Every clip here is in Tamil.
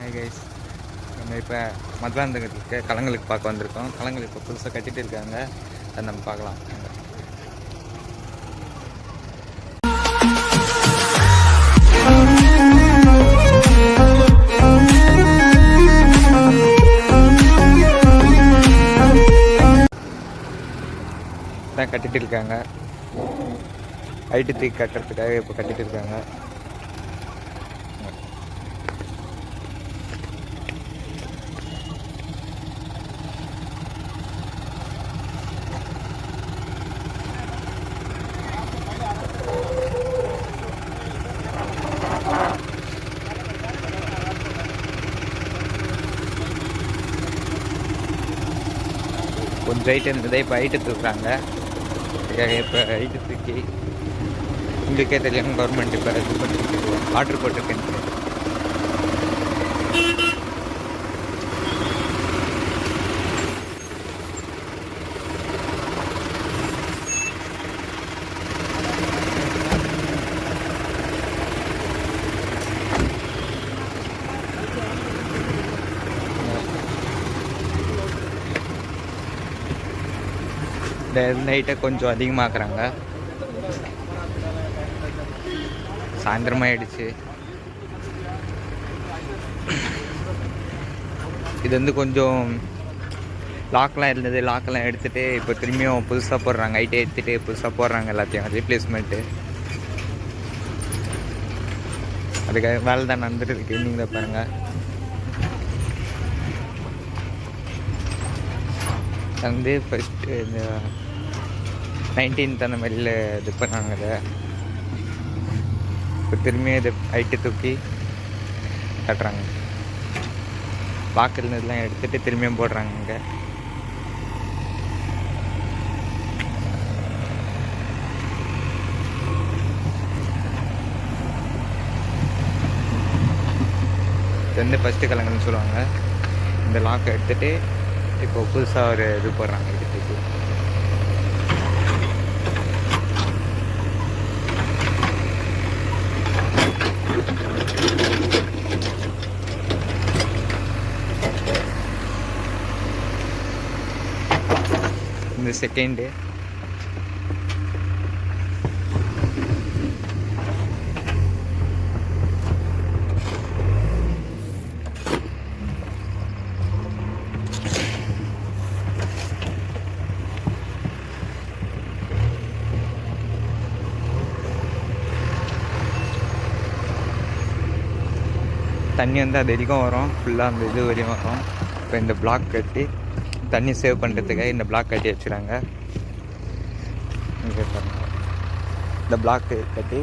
ஹாய் கைஸ், நம்ம இப்போ மதுராந்தகத்துக்கு கலங்களுக்கு பார்க்க வந்திருக்கோம். கலங்கள் இப்போ புதுசாக கட்டிகிட்டு இருக்காங்க, அதை நம்ம பார்க்கலாம். தான் கட்டிகிட்டு இருக்காங்க, ஹைட்டு தூக்கி கட்டுறதுக்காக இப்போ கட்டிகிட்டு இருக்காங்க. கொஞ்சம் ஹைட்டு இருந்தது, இப்போ ஹைட்டு தூக்குறாங்க. இப்போ ஹைட்டு தூக்கி உங்களுக்கே தெரியும், கவர்மெண்ட் இப்போ இது பண்ணிட்டு ஆர்டர் போட்டிருக்கேன். இந்த ஹைட்டை கொஞ்சம் அதிகமாக்குறாங்க. சாயந்தரமாகிடுச்சு. இது வந்து கொஞ்சம் லாக்கெலாம் இருந்தது, லாக்கெல்லாம் எடுத்துகிட்டு இப்போ திரும்பியும் புதுசாக போடுறாங்க. ஹைட்டை எடுத்துகிட்டு புதுசாக போடுறாங்க, எல்லாத்தையும் ரீப்ளேஸ்மெண்ட்டு. அதுக்காக வேலை தான் நடந்துட்டு இருக்கு. நீங்களே பாருங்கள். வந்து ஃபஸ்ட்டு இந்த 19th அந்த மாதிரியில் இது பண்ணாங்க. அதை இப்போ திரும்பியும் இதை ஹைட்டு தூக்கி கட்டுறாங்க. பாக்கில் இதெல்லாம் எடுத்துகிட்டு திரும்பியும் போடுறாங்க. இங்கே இது வந்து ஃபஸ்ட்டு கலங்கள்னு சொல்லுவாங்க. இந்த லாக்கை எடுத்துகிட்டு இப்போ புதுசாக ஒரு இது போடுறாங்க. இதுக்கு இந்த செகண்டு தண்ணி வந்து அது வரைக்கும் வரும், ஃபுல்லாக அந்த இது வரையும் வரும். இப்போ இந்த பிளாக் கட்டி தண்ணி சேவ் பண்ணுறதுக்காக இந்த பிளாக் கட்டி வச்சுறாங்க. இந்த பிளாக்கு கட்டி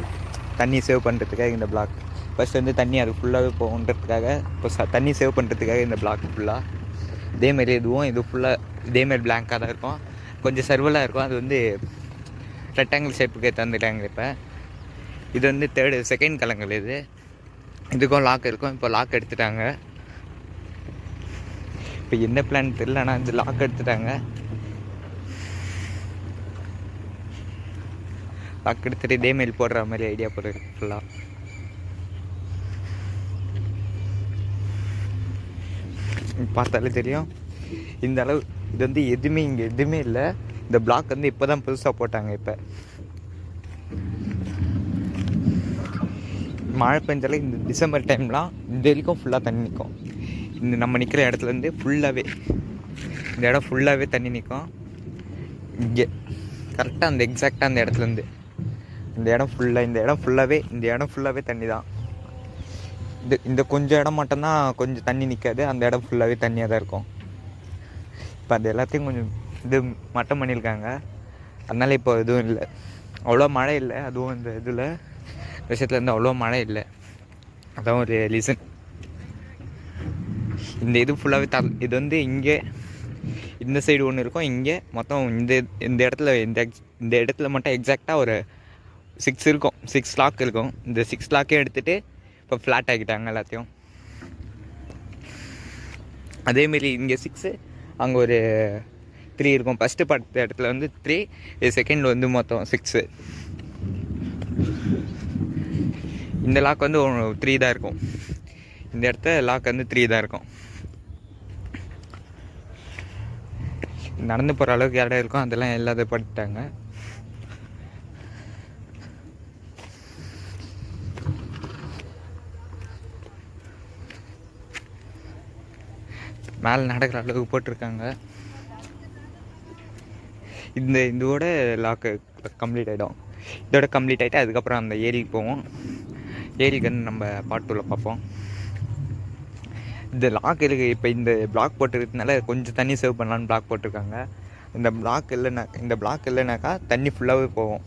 தண்ணி சேவ் பண்ணுறதுக்காக இந்த பிளாக் ஃபஸ்ட் வந்து தண்ணி அது ஃபுல்லாகவே போகுன்றதுக்காக இப்போ தண்ணி சேவ் பண்ணுறதுக்காக இந்த பிளாக் ஃபுல்லாக இதேமாரி இதுவும் இது ஃபுல்லாக இதேமாரி பிளாங்காக தான் இருக்கும். கொஞ்சம் சர்வலாக இருக்கும். அது வந்து ரெக்டாங்கிள் ஷேப்புக்கு தந்துட்டாங்க. இப்போ இது வந்து செகண்ட் கலங்கள். இதுக்கும் லாக் இருக்கும். இப்போ லாக் எடுத்துட்டாங்க. இப்போ என்ன பிளான் தெரியல, ஆனால் இந்த லாக் எடுத்துட்டாங்க. லாக் எடுத்துகிட்டு இதேமாரி போடுற மாதிரி ஐடியா போடுறது ஃபுல்லாக. பார்த்தாலே தெரியும் இந்த அளவு. இது வந்து எதுவுமே இங்கே எதுவுமே இல்லை. இந்த பிளாக் வந்து இப்போ தான் புதுசாக போட்டாங்க. இப்போ மழை பெஞ்சாலே இந்த டிசம்பர் டைம்லாம் இந்த வரைக்கும் ஃபுல்லாக தண்ணி நிற்கும். இந்த நம்ம நிற்கிற இடத்துலேருந்து ஃபுல்லாகவே இந்த இடம் ஃபுல்லாகவே தண்ணி நிற்கும். இங்கே கரெக்டாக அந்த எக்ஸாக்டாக அந்த இடத்துலேருந்து இந்த இடம் ஃபுல்லாகவே தண்ணி தான். இந்த கொஞ்சம் இடம் மட்டும்தான் கொஞ்சம் தண்ணி நிற்காது. அந்த இடம் ஃபுல்லாகவே தண்ணியாக தான் இருக்கும். இப்போ அது எல்லாத்தையும் கொஞ்சம் இது மட்டம் பண்ணியிருக்காங்க. அதனால் இப்போ எதுவும் இல்லை, அவ்வளோ மழை இல்லை. அதுவும் இந்த இதில் விஷயத்துலேருந்து அவ்வளோ மழை இல்லை. அதான் ஒரு ரீசன். இந்த இது ஃபுல்லாகவே இது வந்து இங்கே இந்த சைடு ஒன்று இருக்கும். இங்கே மொத்தம் இந்த இடத்துல மட்டும் எக்ஸாக்டாக ஒரு 6 இருக்கும். 6 லாக் இருக்கும். இந்த 6 லாக்கே எடுத்துகிட்டு இப்போ ஃப்ளாட் ஆக்கிட்டாங்க எல்லாத்தையும். அதேமாரி இங்கே 6, அங்கே ஒரு 3 இருக்கும். ஃபஸ்ட்டு பார்த்த இடத்துல வந்து 3, செகண்ட் வந்து மொத்தம் 6. இந்த லாக் வந்து 3 தான் இருக்கும். இந்த இடத்த லாக் வந்து 3 தான் இருக்கும். நடந்து போகிற அளவுக்கு இடம் இருக்கும், அதெல்லாம் எல்லாத்தையும் பண்ணிட்டாங்க. மேலே நடக்கிற அளவுக்கு போட்டிருக்காங்க. இதோட லாக்கு கம்ப்ளீட் ஆகிடும். இதோட கம்ப்ளீட் ஆகிட்டு அதுக்கப்புறம் அந்த ஏரிக்கு போவோம். ஏரிக்கு வந்து நம்ம பாட்டூரில் பார்ப்போம். இந்த லாக் இருக்குது. இப்போ இந்த பிளாக் போட்டுருக்கிறதுனால கொஞ்சம் தண்ணி சேவ் பண்ணலான்னு பிளாக் போட்டிருக்காங்க. இந்த பிளாக் இல்லைனாக்கா தண்ணி ஃபுல்லாகவே போகும்.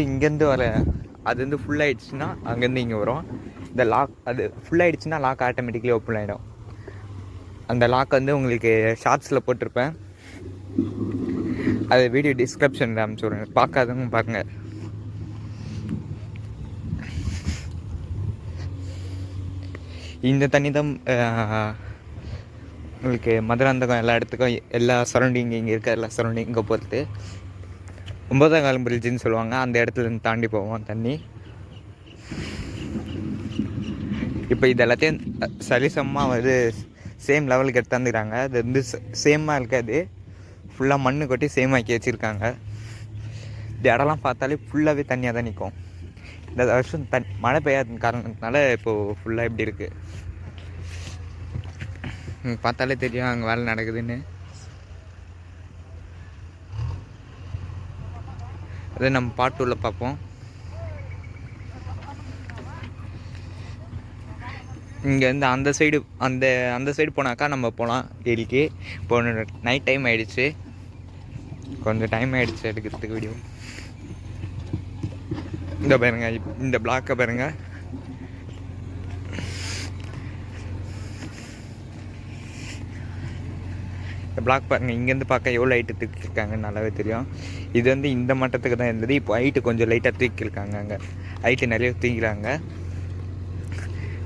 இங்கேருந்து வர அது வந்து ஃபுல்லாகிடுச்சுன்னா அங்கேருந்து இங்கே வரும். இந்த லாக் அது ஃபுல்லாகிடுச்சுன்னா லாக் ஆட்டோமேட்டிக்கலி ஓப்பன் ஆகிடும். அந்த லாக் வந்து உங்களுக்கு ஷார்ட்ஸில் போட்டிருப்பேன், அது வீடியோ டிஸ்கிரிப்ஷனில் அனுப்பிச்சுடுறேன், பார்க்காதவங்க பாருங்கள். இந்த தண்ணி தான் உங்களுக்கு மதுராந்தகம் எல்லா இடத்துக்கும், எல்லா சரௌண்டிங் இங்கே இருக்க எல்லா சரௌண்டிங் இங்கே போகிறது 9ஆம் காலம் பிரிட்ஜுன்னு சொல்லுவாங்க. அந்த இடத்துலேருந்து தாண்டி போவோம் தண்ணி. இப்போ இது எல்லாத்தையும் சரிசமமாக வந்து சேம் லெவலுக்கு எடுத்தாந்துக்கிறாங்க. அது வந்து சேமாக இருக்காது, ஃபுல்லாக மண்ணு கொட்டி சேம் ஆக்கி வச்சுருக்காங்க. இந்த இடம்லாம் பார்த்தாலே ஃபுல்லாகவே தண்ணியாக தான் நிற்கும். இந்த வருஷம் மழை பெய்யாத காரணத்தினால இப்போது ஃபுல்லாக இப்படி இருக்குது. பார்த்தாலே தெரியும் அங்கே வேலை நடக்குதுன்னு. அதை நம்ம பாட்டூரில் பார்ப்போம். இங்கேருந்து அந்த சைடு போனாக்கா நம்ம போகலாம் ஏரிக்கு. இப்போ நைட் டைம் ஆகிடுச்சு, கொஞ்சம் டைம் ஆகிடுச்சு எடுக்கிறதுக்கு வீடியோ. இந்த பாருங்க, இந்த பிளாக்கை பாருங்க. இந்த பிளாக் பாருங்கள், இங்கேருந்து பார்க்க எவ்வளோ ஹைட்டு தூக்கியிருக்காங்கன்னு நல்லாவே தெரியும். இது வந்து இந்த மட்டத்துக்கு தான் இருந்தது, இப்போ ஹைட்டு கொஞ்சம் லைட்டாக தூக்கியிருக்காங்க. அங்கே ஹைட்டு நிறைய தூக்கிறாங்க.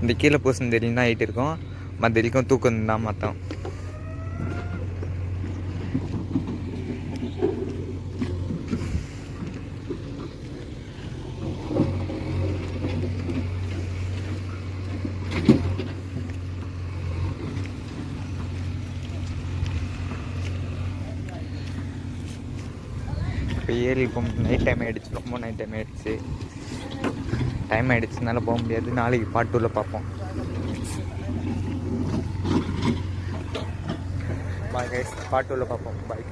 இந்த கீழே போசன் தெரியும் தான் ஹைட் இருக்கும், மற்ற வரைக்கும் தூக்கம் தான் மொத்தம். இப்போ ஏறி இப்போ நைட் டைம் ஆகிடுச்சு, ரொம்ப நைட் டைம் ஆகிடுச்சுனால போக முடியாது. நாளைக்கு பாட்டூரில் பார்ப்போம். பாய் கைஸ், பாட்டூரில் பார்ப்போம். பாய்.